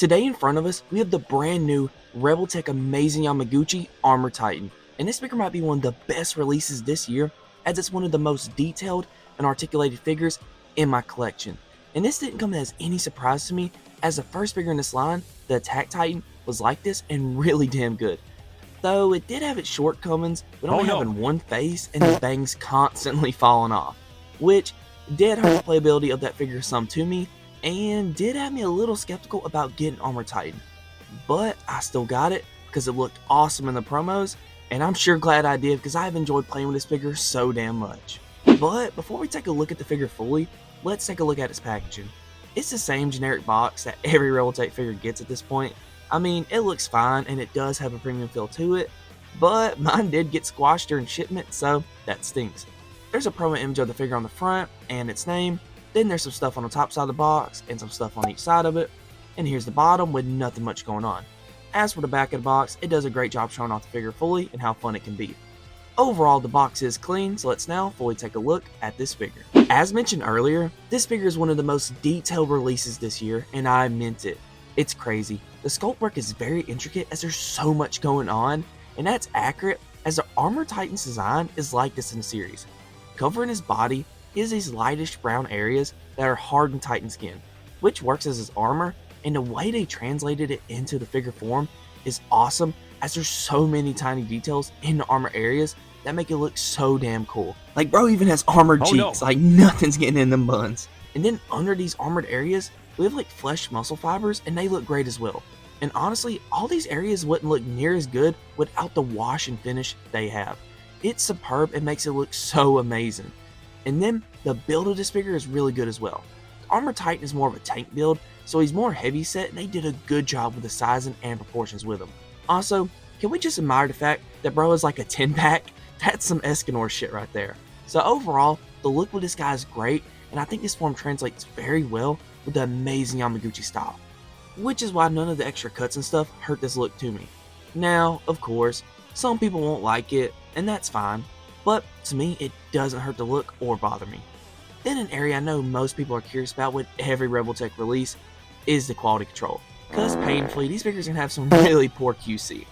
Today in front of us, we have the brand new Revoltech Amazing Yamaguchi Armor Titan, and this figure might be one of the best releases this year, as it's one of the most detailed and articulated figures in my collection. And this didn't come as any surprise to me, as the first figure in this line, the Attack Titan, was like this and really damn good. Though it did have its shortcomings, with only having one face and the bangs constantly falling off, which did hurt the playability of that figure some to me, and did have me a little skeptical about getting Armor Titan. But I still got it because it looked awesome in the promos, and I'm sure glad I did because I've enjoyed playing with this figure so damn much. But before we take a look at the figure fully, let's take a look at its packaging. It's the same generic box that every Revoltech figure gets at this point. I mean, it looks fine and it does have a premium feel to it, but mine did get squashed during shipment, so that stinks. There's a promo image of the figure on the front and its name, then there's some stuff on the top side of the box and some stuff on each side of it, and here's the bottom with nothing much going on. As for the back of the box, it does a great job showing off the figure fully and how fun it can be. Overall, the box is clean, so let's now fully take a look at this figure. As mentioned earlier, this figure is one of the most detailed releases this year, and I meant it. It's crazy. The sculpt work is very intricate as there's so much going on, and that's accurate as the Armor Titan's design is like this in the series. Covering his body is these lightish brown areas that are hardened Titan skin, which works as his armor, and the way they translated it into the figure form is awesome as there's so many tiny details in the armor areas that make it look so damn cool. Like, bro even has armored cheeks, like nothing's getting in them buns. And then under these armored areas, we have like flesh muscle fibers, and they look great as well. And honestly, all these areas wouldn't look near as good without the wash and finish they have. It's superb and makes it look so amazing. And then the build of this figure is really good as well. The Armor Titan is more of a tank build, so he's more heavy set, and they did a good job with the sizing and proportions with him. Also, can we just admire the fact that bro is like a 10-pack? That's some Escanor shit right there. So overall, the look with this guy is great, and I think this form translates very well with the amazing Yamaguchi style, which is why none of the extra cuts and stuff hurt this look to me. Now, of course, some people won't like it, and that's fine, but to me, it doesn't hurt the look or bother me. Then an area I know most people are curious about with every Revoltech release is the quality control, because painfully, these figures can have some really poor QC,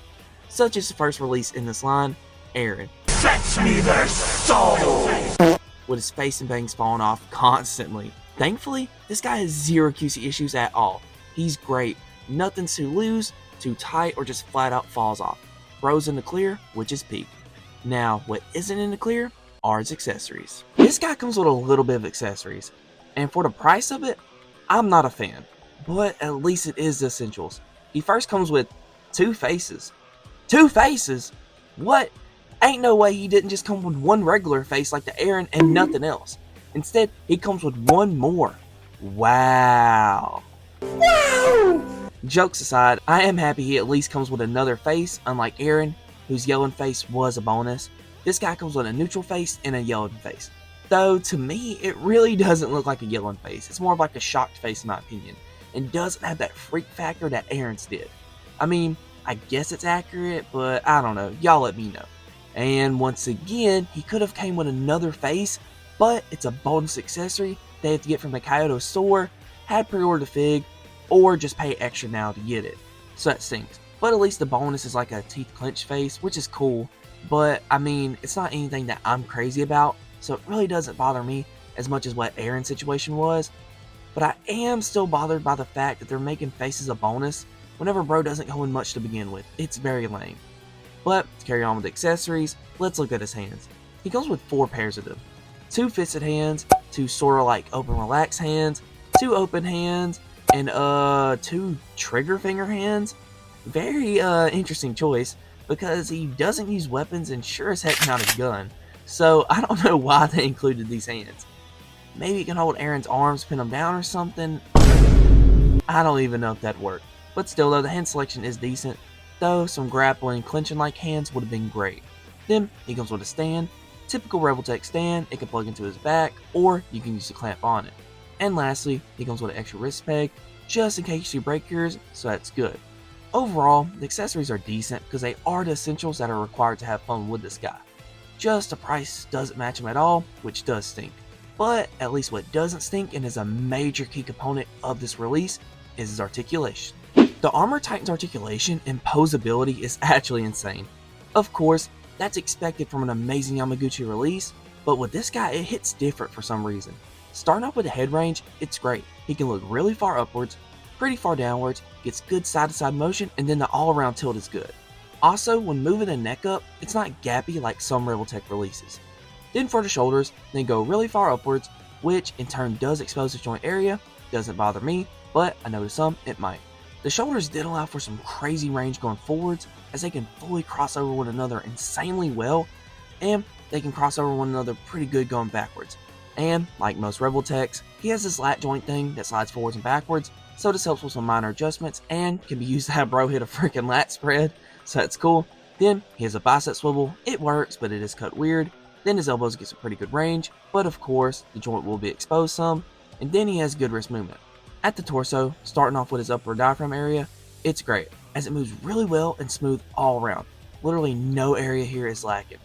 such as the first release in this line, Aaron. Fetch me their soul! With his face and bangs falling off constantly. Thankfully, this guy has zero QC issues at all. He's great, nothing's too loose, too tight, or just flat out falls off. Bro's in the clear, which is peak. Now, what isn't in the clear are his accessories. This guy comes with a little bit of accessories, and for the price of it, I'm not a fan, but at least it is the essentials. He first comes with 2 faces. 2 faces? What? Ain't no way he didn't just come with one regular face like the Aaron and nothing else. Instead, he comes with one more. Wow. Jokes aside, I am happy he at least comes with another face, unlike Aaron, whose yellow face was a bonus. This guy comes with a neutral face and a yellow face. Though, to me, it really doesn't look like a yellow face. It's more of like a shocked face in my opinion, and doesn't have that freak factor that Aaron's did. I mean, I guess it's accurate, but I don't know. Y'all let me know. And once again, he could have came with another face, but it's a bonus accessory they have to get from the Kyoto store, had pre-ordered the fig, or just pay extra now to get it. So that stinks. But at least the bonus is like a teeth clench face, which is cool. But I mean, it's not anything that I'm crazy about, so it really doesn't bother me as much as what Aaron's situation was. But I am still bothered by the fact that they're making faces a bonus whenever bro doesn't go in much to begin with. It's very lame. But to carry on with the accessories, let's look at his hands. He comes with 4 pairs of them. 2 fisted hands, 2 sorta like open relaxed hands, 2 open hands, and 2 trigger finger hands. Very interesting choice, because he doesn't use weapons and sure as heck not a gun. So I don't know why they included these hands. Maybe he can hold Aaron's arms, pin them down or something. I don't even know if that'd work. But still though, the hand selection is decent. Though some grappling, clinching like hands would have been great. Then he comes with a stand, typical Revoltech stand. It can plug into his back, or you can use the clamp on it. And lastly, he comes with an extra wrist peg, just in case you break yours, so that's good. Overall, the accessories are decent because they are the essentials that are required to have fun with this guy. Just the price doesn't match him at all, which does stink. But at least what doesn't stink and is a major key component of this release is his articulation. The Armor Titan's articulation and posability is actually insane. Of course, that's expected from an amazing Yamaguchi release, but with this guy it hits different for some reason. Starting off with the head range, it's great. He can look really far upwards, pretty far downwards, gets good side to side motion, and then the all around tilt is good. Also, when moving the neck up, it's not gappy like some Revoltech releases. Then for the shoulders, they go really far upwards, which in turn does expose the joint area. Doesn't bother me, but I know to some it might. The shoulders did allow for some crazy range going forwards, as they can fully cross over one another insanely well, and they can cross over one another pretty good going backwards. And, like most Revoltechs, he has this lat joint thing that slides forwards and backwards, so this helps with some minor adjustments, and can be used to have bro hit a freaking lat spread, so that's cool. Then, he has a bicep swivel, it works, but it is cut weird. Then his elbows get some pretty good range, but of course, the joint will be exposed some, and then he has good wrist movement. At the torso, starting off with his upper diaphragm area, it's great, as it moves really well and smooth all around. Literally no area here is lacking.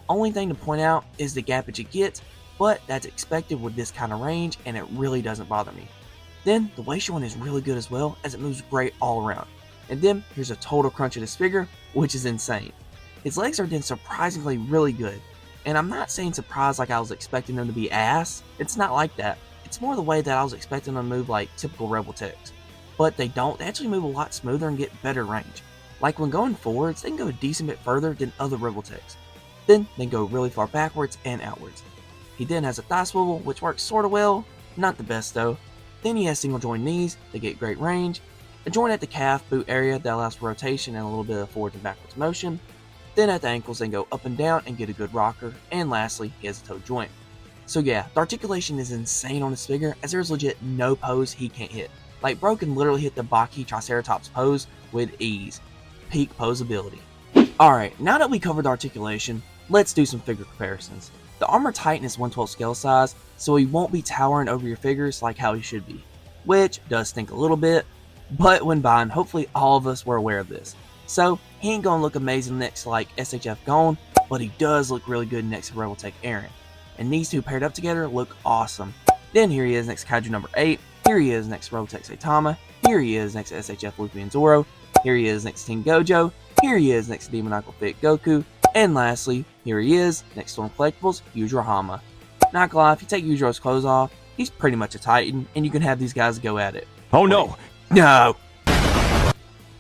Only thing to point out is the gappage it gets, but that's expected with this kind of range and it really doesn't bother me. Then the waist joint is really good as well, as it moves great all around. And then here's a total crunch of this figure, which is insane. His legs are then surprisingly really good, and I'm not saying surprised like I was expecting them to be ass, it's not like that. It's more the way that I was expecting them to move like typical Revoltechs. But they don't, they actually move a lot smoother and get better range. Like when going forwards, they can go a decent bit further than other Revoltechs. Then they go really far backwards and outwards. He then has a thigh swivel, which works sorta well, not the best though. Then he has single joint knees, they get great range. A joint at the calf boot area that allows for rotation and a little bit of forwards and backwards motion. Then at the ankles they go up and down and get a good rocker. And lastly, he has a toe joint. So yeah, the articulation is insane on this figure, as there's legit no pose he can't hit. Like bro can literally hit the Baki Triceratops pose with ease. Peak posability. Alright, now that we covered the articulation, let's do some figure comparisons. The Armor Titan is 1/12 scale size, so he won't be towering over your figures like how he should be. Which does stink a little bit, but when buying, hopefully all of us were aware of this. So, he ain't gonna look amazing next to like SHF Gone, but he does look really good next to Revoltech Aaron. And these two paired up together look awesome. Then here he is next to Kaiju number 8, here he is next to Revoltech Saitama, here he is next to SHF Luffy and Zoro, here he is next to Team Gojo, here he is next to Demoniacal Fit Goku, and lastly, here he is next to Storm Collectibles, Yujiro Hama. Not gonna lie, if you take Yujiro's clothes off, he's pretty much a Titan, and you can have these guys go at it. Oh no! No!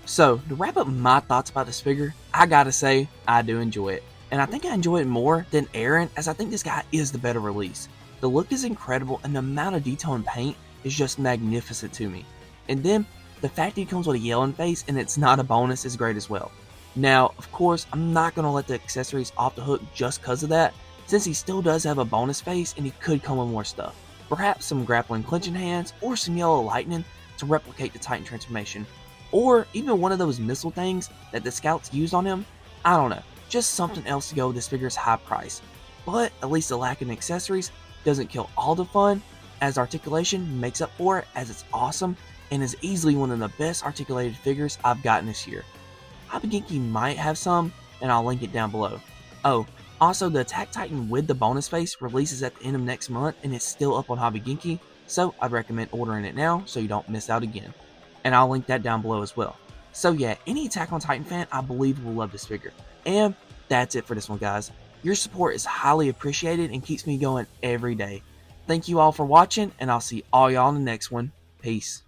So, to wrap up my thoughts about this figure, I gotta say, I do enjoy it. And I think I enjoy it more than Aaron, as I think this guy is the better release. The look is incredible, and the amount of detail and paint is just magnificent to me. And then, the fact that he comes with a yelling face and it's not a bonus is great as well. Now, of course, I'm not going to let the accessories off the hook just because of that, since he still does have a bonus face and he could come with more stuff. Perhaps some grappling clinching hands, or some yellow lightning to replicate the Titan transformation. Or even one of those missile things that the scouts used on him. I don't know, just something else to go with this figure's high price. But at least the lack of accessories doesn't kill all the fun, as articulation makes up for it, as it's awesome and is easily one of the best articulated figures I've gotten this year. Hobby Genki might have some, and I'll link it down below. Oh, also the Attack Titan with the bonus face releases at the end of next month and it's still up on Hobby Genki, so I'd recommend ordering it now so you don't miss out again. And I'll link that down below as well. So yeah, any Attack on Titan fan I believe will love this figure. And that's it for this one, guys. Your support is highly appreciated and keeps me going every day. Thank you all for watching, and I'll see all y'all in the next one. Peace.